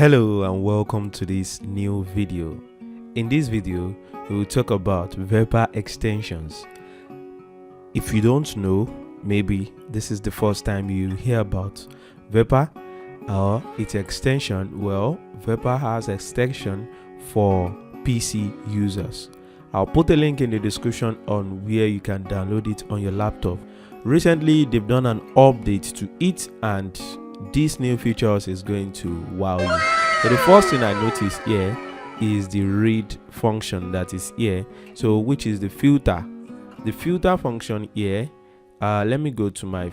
Hello and welcome to this new video. In this video, we will talk about Vepaar extensions. If you don't know, maybe this is the first time you hear about Vepaar or its extension. Well, Vepaar has extension for PC users. I'll put a link in the description on where you can download it on your laptop. Recently, they've done an update to it, and these new features is going to wow you. So the first thing I notice here is the read function that is here, so which is the filter function here. Let me go to my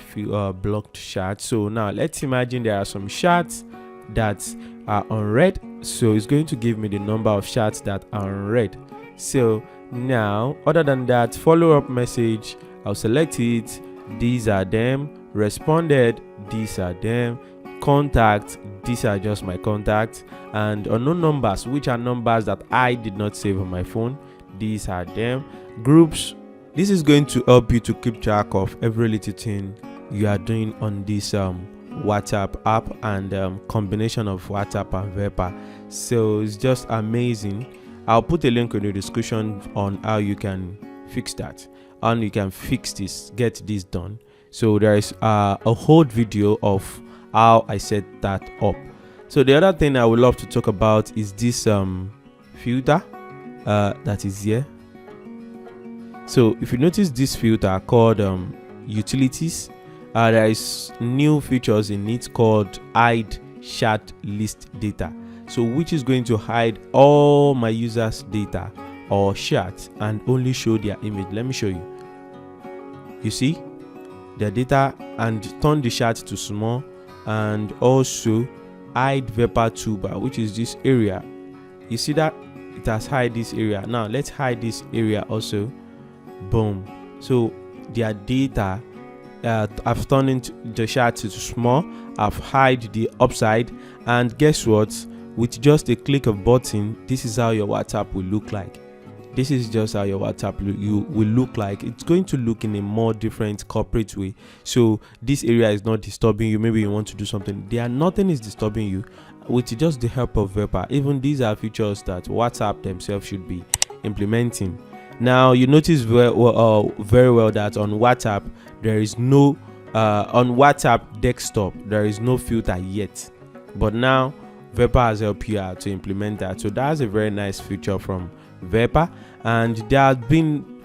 blocked chat. So now let's imagine there are some chats that are unread, so it's going to give me the number of chats that are unread. So now, other than that, follow-up message, I'll select it. These are them. Responded, these are them. Contact, these are just my contacts. And unknown numbers, which are numbers that I did not save on my phone, these are them. Groups, this is going to help you to keep track of every little thing you are doing on this WhatsApp app, and combination of WhatsApp and Vepaar. So it's just amazing. I'll put a link in the description on how you can fix that, and you can fix this, get this done. So there is a whole video of how I set that up. So the other thing I would love to talk about is this filter that is here. So if you notice this filter called utilities, there is new features in it called hide chat list data, so which is going to hide all my users data or chat and only show their image. Let me show you. You see their data, and turn the chat to small, and also hide Vepaar toolbar, which is this area. You see that it has hide this area. Now let's hide this area also. Boom. So their data, I've turned into the chat to small, I've hide the upside, and guess what, with just a click of button, this is how your WhatsApp will look like. This is just how your WhatsApp will look like. It's going to look in a more different corporate way. So this area is not disturbing you. Maybe you want to do something, nothing is disturbing you with just the help of Vepaar. Even these are features that WhatsApp themselves should be implementing. Now you notice very well that on WhatsApp there is no on WhatsApp desktop there is no filter yet, but now Vepaar has helped you out to implement that. So that's a very nice feature from Vepaar, and there have been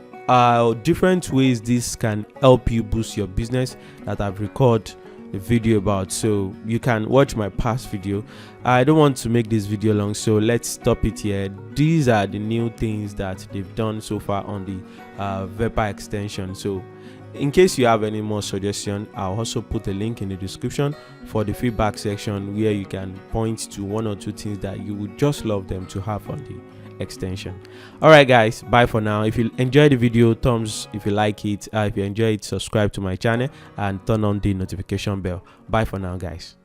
different ways this can help you boost your business that I've recorded a video about, so you can watch my past video. I don't want to make this video long, so let's stop it here. These are the new things that they've done so far on the Vepaar extension. So in case you have any more suggestions, I'll also put a link in the description for the feedback section where you can point to one or two things that you would just love them to have on the extension. All right guys, bye for now. If you enjoyed the video, thumbs if you like it. If you enjoy it, subscribe to my channel and turn on the notification bell. Bye for now guys.